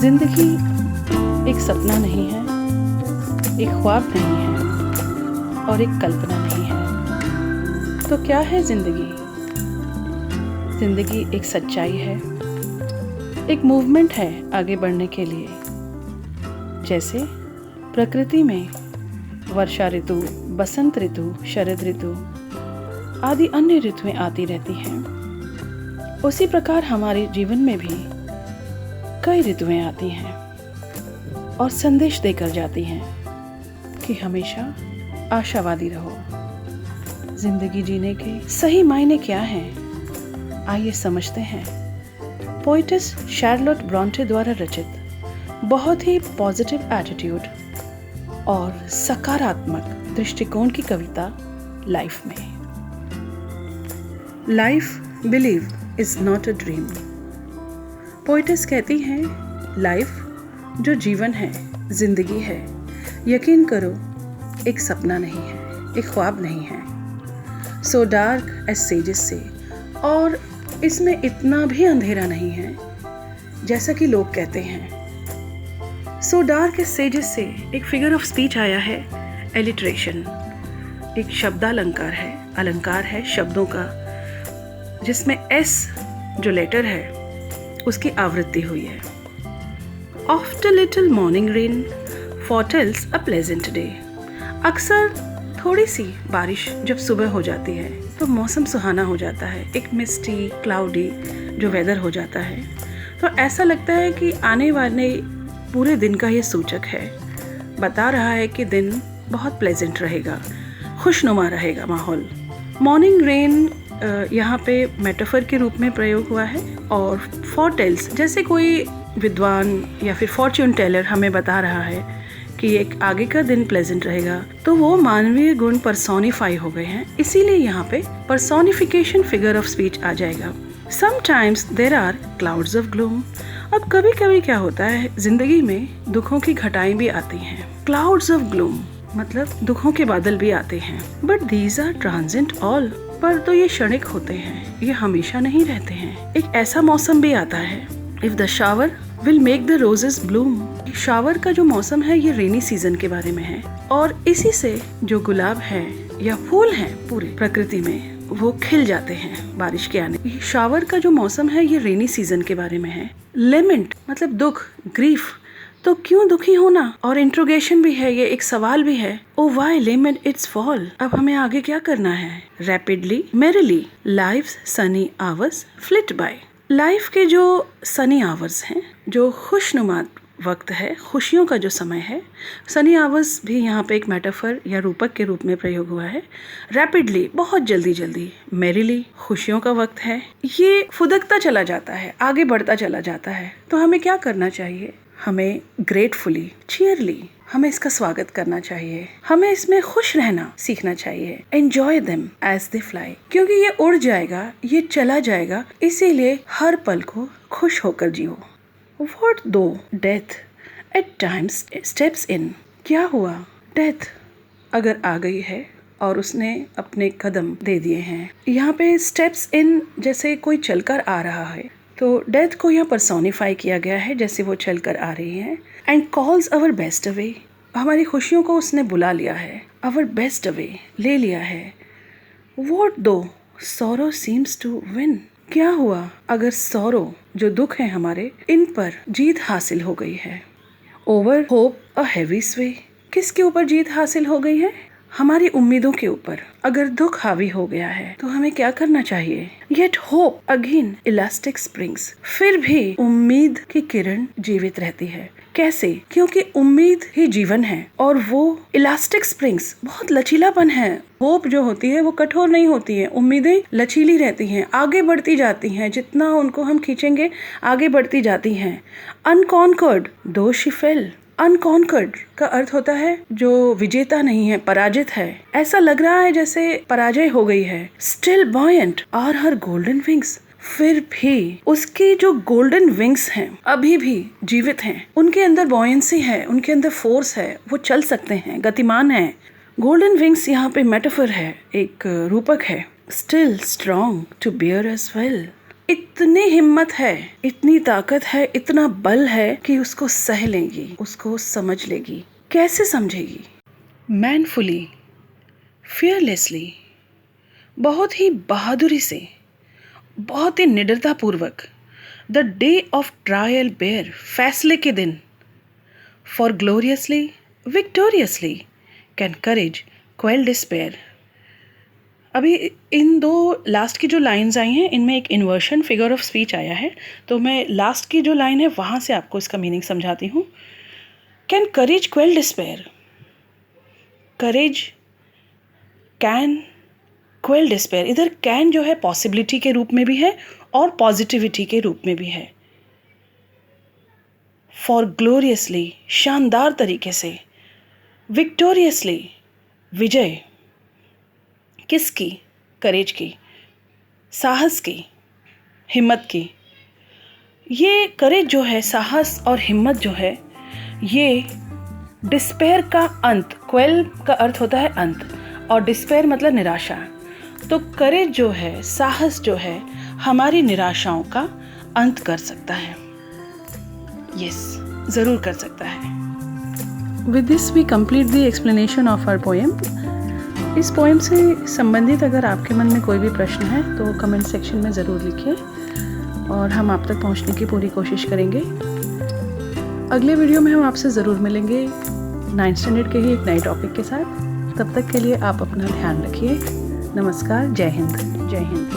जिंदगी एक सपना नहीं है, एक ख्वाब नहीं है और एक कल्पना नहीं है। तो क्या है जिंदगी? जिंदगी एक सच्चाई है, एक मूवमेंट है आगे बढ़ने के लिए। जैसे प्रकृति में वर्षा ऋतु, बसंत ऋतु, शरद ऋतु आदि अन्य ऋतुएं आती रहती हैं, उसी प्रकार हमारे जीवन में भी कई ऋतुएं आती हैं और संदेश देकर जाती हैं कि हमेशा आशावादी रहो। जिंदगी जीने के सही मायने क्या हैं, आइए समझते हैं। पोएटिस शार्लोट ब्रॉन्टे द्वारा रचित बहुत ही पॉजिटिव एटीट्यूड और सकारात्मक दृष्टिकोण की कविता लाइफ में। Life believe is not a dream. Poet's कहती हैं, लाइफ जो जीवन है, जिंदगी है, यकीन करो एक सपना नहीं है, एक ख्वाब नहीं है। सो डार्क एज सेजेस से, और इसमें इतना भी अंधेरा नहीं है जैसा कि लोग कहते हैं। सो डार्क एज सेजेस से एक फिगर ऑफ स्पीच आया है, एलिट्रेशन। एक शब्दालंकार है, अलंकार है शब्दों का, जिसमें एस जो लेटर है उसकी आवृत्ति हुई है। After little morning rain foretells a pleasant day। अक्सर थोड़ी सी बारिश जब सुबह हो जाती है तो मौसम सुहाना हो जाता है, एक मिस्टी क्लाउडी जो वेदर हो जाता है, तो ऐसा लगता है कि आने वाले पूरे दिन का ये सूचक है, बता रहा है कि दिन बहुत प्लेजेंट रहेगा, खुशनुमा रहेगा माहौल। मॉर्निंग रेन यहाँ पे मेटाफर के रूप में प्रयोग हुआ है, और फोरटेल्स जैसे कोई विद्वान या फिर फॉर्च्यून टेलर हमें बता रहा है कि एक आगे का दिन प्लेजेंट रहेगा, तो वो मानवीय गुण पर्सोनिफाई हो गए हैं, इसीलिए यहाँ पे पर्सोनिफिकेशन फिगर ऑफ स्पीच आ जाएगा। Sometimes there are clouds of gloom. अब कभी कभी क्या होता है, जिंदगी में दुखों की घटाएं भी आती हैं। क्लाउड्स ऑफ ग्लूम मतलब दुखों के बादल भी आते हैं, but these are transient all. पर तो ये क्षणिक होते हैं, ये हमेशा नहीं रहते हैं। एक ऐसा मौसम भी आता है, if the shower will make the roses Bloom. Shower का जो मौसम है ये रेनी सीजन के बारे में है, और इसी से जो गुलाब है या फूल है पूरी प्रकृति में वो खिल जाते हैं बारिश के आने। शावर का जो मौसम है ये रेनी सीजन के बारे में है। लेमेंट मतलब दुख, ग्रीफ, तो क्यों दुखी होना, और इंट्रोगेशन भी है, ये एक सवाल भी है। O why lament its fall. अब हमें आगे क्या करना है? Rapidly merrily life's sunny hours flit by. Life के जो सनी आवर्स हैं, जो खुशनुमा वक्त है, खुशियों का जो समय है, सनी आवर्स भी यहाँ पे एक मेटाफर या रूपक के रूप में प्रयोग हुआ है। रैपिडली बहुत जल्दी जल्दी, मेरिली खुशियों का वक्त है, ये फुदकता चला जाता है, आगे बढ़ता चला जाता है। तो हमें क्या करना चाहिए? हमें ग्रेटफुली, चीयरली हमें इसका स्वागत करना चाहिए, हमें इसमें खुश रहना सीखना चाहिए। Enjoy them as they fly, क्योंकि ये उड़ जाएगा, ये चला जाएगा, इसीलिए हर पल को खुश होकर जियो। What though death at times steps in। क्या हुआ? डेथ अगर आ गई है और उसने अपने कदम दे दिए हैं, यहाँ पे स्टेप्स इन जैसे कोई चलकर आ रहा है, तो डेथ को यहाँ पर्सोनिफाई किया गया है जैसे वो चलकर आ रही है। And calls our best away, हमारी खुशियों को उसने बुला लिया है, अवर बेस्ट अवे ले लिया है। What though sorrow seems to win। क्या हुआ अगर सौरो जो दुख है हमारे, इन पर जीत हासिल हो गई है। ओवर होप अ हेवी स्वे, किसके ऊपर जीत हासिल हो गई है? हमारी उम्मीदों के ऊपर। अगर दुख हावी हो गया है तो हमें क्या करना चाहिए? Yet hope again elastic springs, फिर भी उम्मीद की किरण जीवित रहती है। कैसे? क्योंकि उम्मीद ही जीवन है, और वो इलास्टिक स्प्रिंग्स बहुत लचीलापन है। होप जो होती है वो कठोर नहीं होती है, उम्मीदें लचीली रहती हैं, आगे बढ़ती जाती हैं, जितना उनको हम खींचेंगे आगे बढ़ती जाती हैं। अनकॉन्कर्ड दो शी फेल, अनकॉन्कर्ड का अर्थ होता है जो विजेता नहीं है, पराजित है, ऐसा लग रहा है जैसे पराजय हो गई है। Still buoyant are her golden wings, फिर भी उसकी जो गोल्डन विंग्स हैं अभी भी जीवित हैं, उनके अंदर बॉयंसी है, उनके अंदर फोर्स है, वो चल सकते हैं, गतिमान है। गोल्डन विंग्स यहाँ पे मेटाफर है, एक रूपक है। Still strong to bear as well, इतनी हिम्मत है, इतनी ताकत है, इतना बल है कि उसको सह लेगी, उसको समझ लेगी। कैसे समझेगी? मैनफुली, फियरलेसली, बहुत ही बहादुरी से, बहुत ही निडरता पूर्वक। The day of trial bear, फैसले के दिन। For gloriously, victoriously can courage quell despair. अभी इन दो लास्ट की जो लाइंस आई हैं, इनमें एक इन्वर्शन फिगर ऑफ स्पीच आया है, तो मैं लास्ट की जो लाइन है वहाँ से आपको इसका मीनिंग समझाती हूँ। Can courage quell despair, courage can quail despair. इधर कैन जो है पॉसिबिलिटी के रूप में भी है और पॉजिटिविटी के रूप में भी है। फॉर ग्लोरियसली, शानदार तरीके से। विक्टोरियसली, विजय किसकी? करेज की, साहस की, हिम्मत की। ये करेज जो है, साहस और हिम्मत जो है, ये डिस्पेयर का अंत। क्वेल का अर्थ होता है अंत और डिस्पेयर मतलब निराशा। तो करेज जो है, साहस जो है, हमारी निराशाओं का अंत कर सकता है। यस, ज़रूर कर सकता है। With this we complete the explanation of our poem. इस पोएम से संबंधित अगर आपके मन में कोई भी प्रश्न है तो कमेंट सेक्शन में ज़रूर लिखिए और हम आप तक पहुंचने की पूरी कोशिश करेंगे। अगले वीडियो में हम आपसे ज़रूर मिलेंगे 9th स्टैंडर्ड के ही एक नए टॉपिक के साथ। तब तक के लिए आप अपना ध्यान रखिए। नमस्कार, जय हिंद। जय हिंद।